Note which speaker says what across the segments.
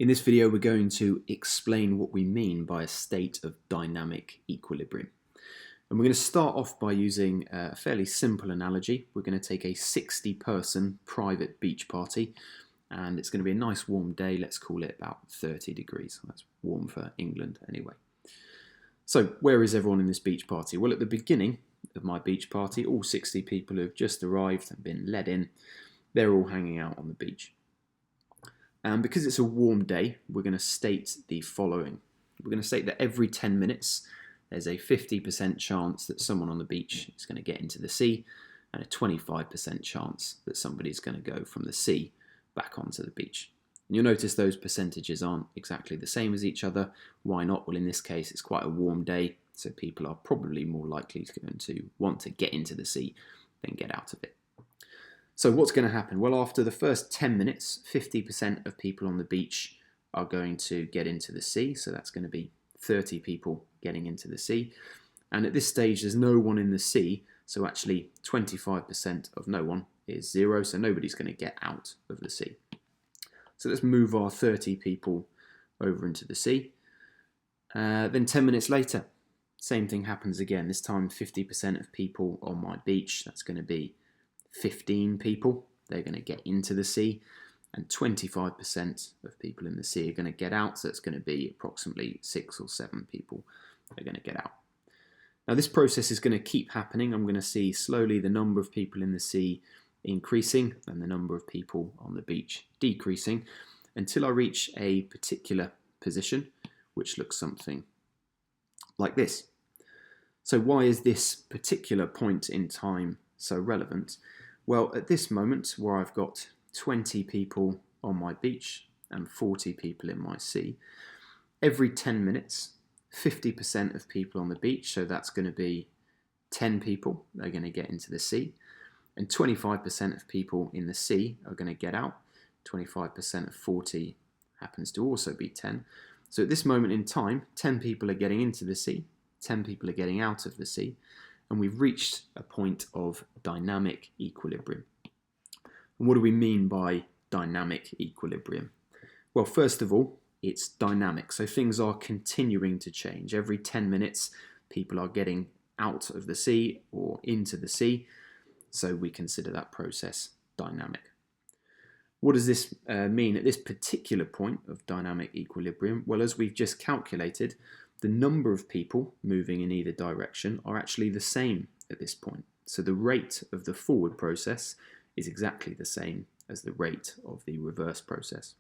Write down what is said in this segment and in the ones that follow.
Speaker 1: In this video, we're going to explain what we mean by a state of dynamic equilibrium. And we're going to start off by using a fairly simple analogy. We're going to take a 60-person private beach party, and it's going to be a nice warm day. Let's call it about 30 degrees. That's warm for England anyway. So where is everyone in this beach party? Well, at the beginning of my beach party, all 60 people who have just arrived and been let in, they're all hanging out on the beach. And because it's a warm day, we're going to state the following. We're going to state that every 10 minutes, there's a 50% chance that someone on the beach is going to get into the sea, and a 25% chance that somebody's going to go from the sea back onto the beach. And you'll notice those percentages aren't exactly the same as each other. Why not? Well, in this case, it's quite a warm day, so people are probably more likely to want to get into the sea than get out of it. So what's going to happen? Well, after the first 10 minutes, 50% of people on the beach are going to get into the sea. So that's going to be 30 people getting into the sea. And at this stage, there's no one in the sea. So actually 25% of no one is zero. So nobody's going to get out of the sea. So let's move our 30 people over into the sea. Then 10 minutes later, same thing happens again. This time 50% of people on my beach, that's going to be 15 people, they're going to get into the sea, and 25% of people in the sea are going to get out, so it's going to be approximately 6 or 7 people are going to get out. Now this process is going to keep happening. I'm going to see slowly the number of people in the sea increasing and the number of people on the beach decreasing until I reach a particular position which looks something like this. So why is this particular point in time so relevant? Well, at this moment where I've got 20 people on my beach and 40 people in my sea, every 10 minutes, 50% of people on the beach, so that's going to be 10 people, are going to get into the sea, and 25% of people in the sea are going to get out. 25% of 40 happens to also be 10. So at this moment in time, 10 people are getting into the sea, 10 people are getting out of the sea, and we've reached a point of dynamic equilibrium. And what do we mean by dynamic equilibrium? Well, first of all, it's dynamic, so things are continuing to change. Every 10 minutes, people are getting out of the sea or into the sea, so we consider that process dynamic. What does this mean at this particular point of dynamic equilibrium? Well, as we've just calculated, the number of people moving in either direction are actually the same at this point. So the rate of the forward process is exactly the same as the rate of the reverse process.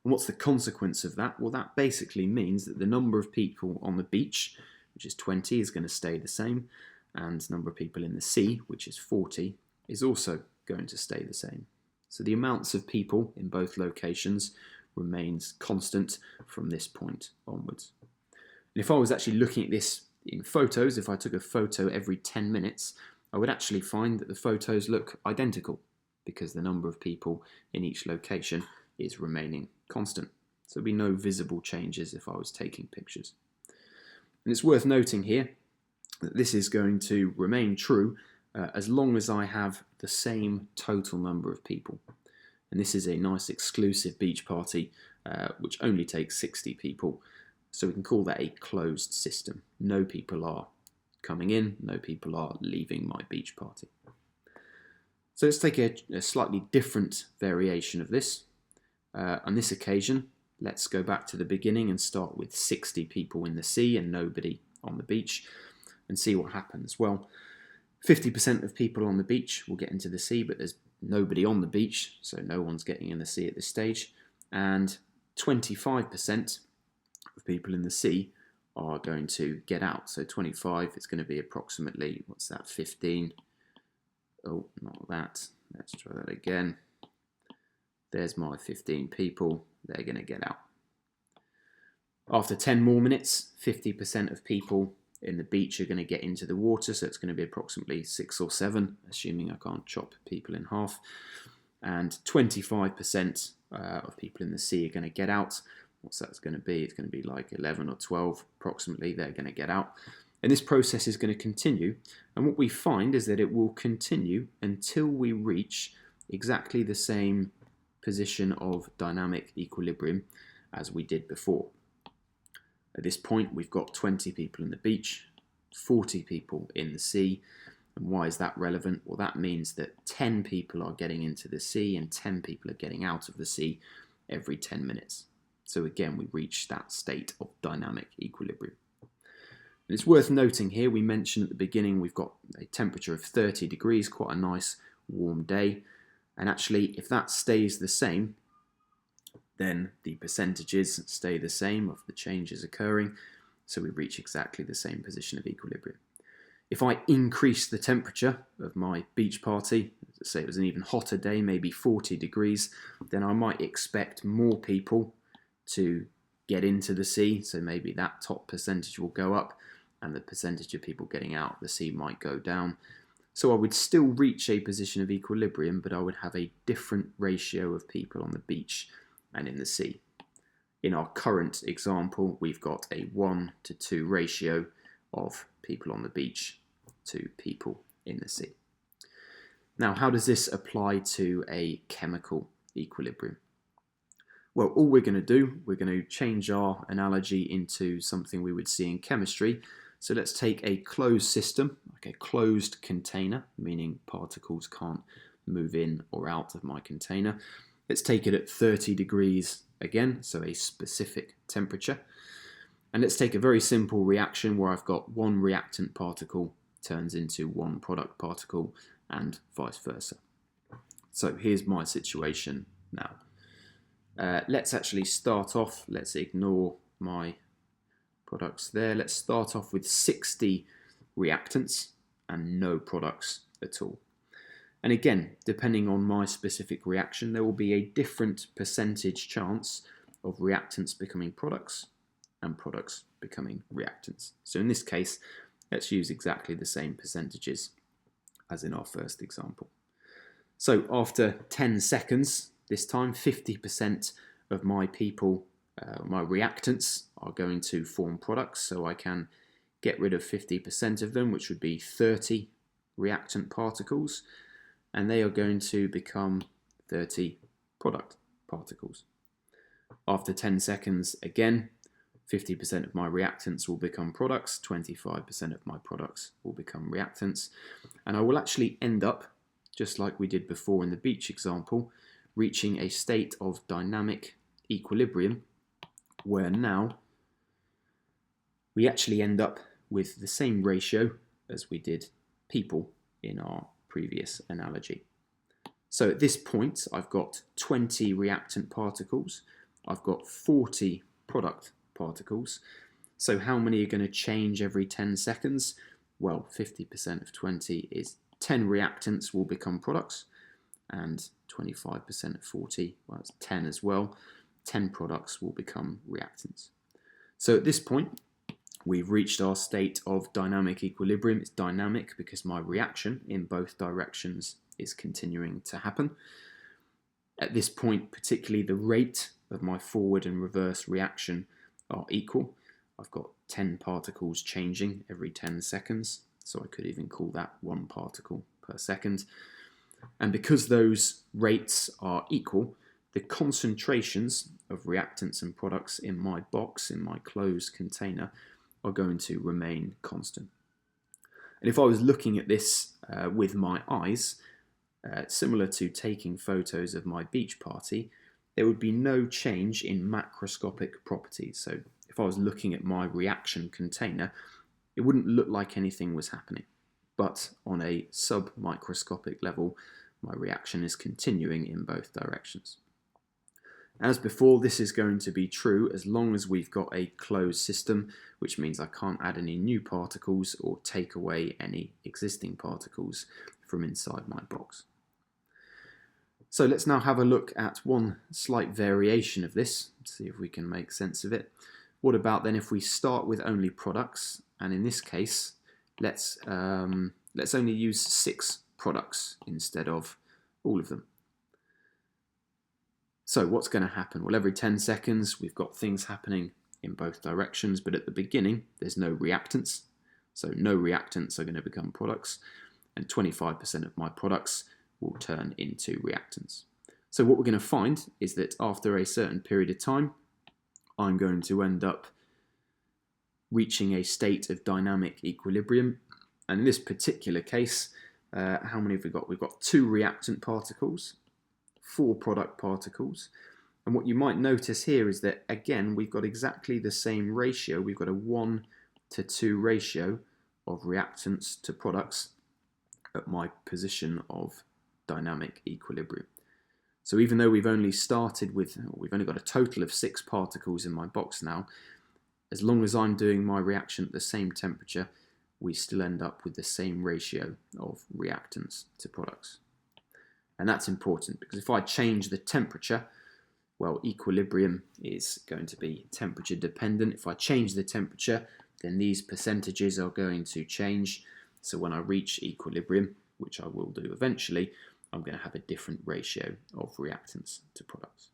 Speaker 1: And what's the consequence of that? Well, that basically means that the number of people on the beach, which is 20, is going to stay the same, and the number of people in the sea, which is 40, is also going to stay the same. So the amounts of people in both locations remains constant from this point onwards. And if I was actually looking at this in photos, if I took a photo every 10 minutes, I would actually find that the photos look identical because the number of people in each location is remaining constant. So there'd be no visible changes if I was taking pictures. And it's worth noting here that this is going to remain true as long as I have the same total number of people. And this is a nice exclusive beach party which only takes 60 people. So we can call that a closed system. No people are coming in, no people are leaving my beach party. So let's take a slightly different variation of this. On this occasion, let's go back to the beginning and start with 60 people in the sea and nobody on the beach and see what happens. Well, 50% of people on the beach will get into the sea, but there's nobody on the beach, so no one's getting in the sea at this stage. And 25% of people in the sea are going to get out. So 25 is going to be approximately, what's that, 15? Oh, not that. Let's try that again. There's my 15 people. They're going to get out. After 10 more minutes, 50% of people in the beach are going to get into the water. So it's going to be approximately 6 or 7, assuming I can't chop people in half. And 25% of people in the sea are going to get out. What's that going to be? It's going to be like 11 or 12 approximately. They're going to get out. And this process is going to continue. And what we find is that it will continue until we reach exactly the same position of dynamic equilibrium as we did before. At this point, we've got 20 people in the beach, 40 people in the sea. And why is that relevant? Well, that means that 10 people are getting into the sea and 10 people are getting out of the sea every 10 minutes. So again, we reach that state of dynamic equilibrium. And it's worth noting here, we mentioned at the beginning we've got a temperature of 30 degrees, quite a nice warm day. And actually, if that stays the same, then the percentages stay the same of the changes occurring. So we reach exactly the same position of equilibrium. If I increase the temperature of my beach party, say it was an even hotter day, maybe 40 degrees, then I might expect more people to get into the sea. So maybe that top percentage will go up and the percentage of people getting out of the sea might go down. So I would still reach a position of equilibrium, but I would have a different ratio of people on the beach and in the sea. In our current example, we've got a 1:2 ratio of people on the beach to people in the sea. Now, how does this apply to a chemical equilibrium? Well, all we're going to do, we're going to change our analogy into something we would see in chemistry. So let's take a closed system, like a closed container, meaning particles can't move in or out of my container. Let's take it at 30 degrees again, so a specific temperature. And let's take a very simple reaction where I've got one reactant particle turns into one product particle and vice versa. So here's my situation now. Let's actually start off, let's ignore my products there. Let's start off with 60 reactants and no products at all. And again, depending on my specific reaction, there will be a different percentage chance of reactants becoming products and products becoming reactants. So in this case, let's use exactly the same percentages as in our first example. So after 10 seconds, this time 50% of my people, my reactants are going to form products. So I can get rid of 50% of them, which would be 30 reactant particles. And they are going to become 30 product particles. After 10 seconds, again, 50% of my reactants will become products, 25% of my products will become reactants, and I will actually end up, just like we did before in the beach example, reaching a state of dynamic equilibrium where now we actually end up with the same ratio as we did people in our previous analogy. So at this point, I've got 20 reactant particles, I've got 40 product particles. So how many are going to change every 10 seconds? Well, 50% of 20 is 10 reactants will become products, and 25% of 40, well, it's 10 as well. 10 products will become reactants. So at this point, we've reached our state of dynamic equilibrium. It's dynamic because my reaction in both directions is continuing to happen. At this point, particularly the rate of my forward and reverse reaction are equal. I've got 10 particles changing every 10 seconds, so I could even call that 1 particle per second. And because those rates are equal, the concentrations of reactants and products in my box, in my closed container, are going to remain constant. And if I was looking at this with my eyes, similar to taking photos of my beach party, there would be no change in macroscopic properties. So if I was looking at my reaction container, it wouldn't look like anything was happening. But on a sub-microscopic level, my reaction is continuing in both directions. As before, this is going to be true as long as we've got a closed system, which means I can't add any new particles or take away any existing particles from inside my box. So let's now have a look at one slight variation of this, see if we can make sense of it. What about then if we start with only products, and in this case, let's only use 6 products instead of all of them. So what's going to happen? Well, every 10 seconds, we've got things happening in both directions, but at the beginning, there's no reactants. So no reactants are going to become products, and 25% of my products will turn into reactants. So what we're going to find is that after a certain period of time, I'm going to end up reaching a state of dynamic equilibrium. And in this particular case, how many have we got? We've got 2 reactant particles, 4 product particles. And what you might notice here is that, again, we've got exactly the same ratio. We've got a 1:2 ratio of reactants to products at my position of dynamic equilibrium. So even though we've only got a total of 6 particles in my box now, as long as I'm doing my reaction at the same temperature, we still end up with the same ratio of reactants to products. And that's important because if I change the temperature, well, equilibrium is going to be temperature dependent. If I change the temperature, then these percentages are going to change. So when I reach equilibrium, which I will do eventually, I'm going to have a different ratio of reactants to products.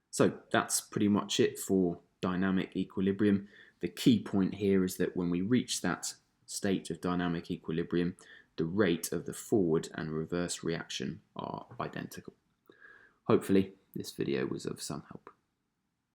Speaker 1: So that's pretty much it for dynamic equilibrium. The key point here is that when we reach that state of dynamic equilibrium, the rate of the forward and reverse reaction are identical. Hopefully, this video was of some help.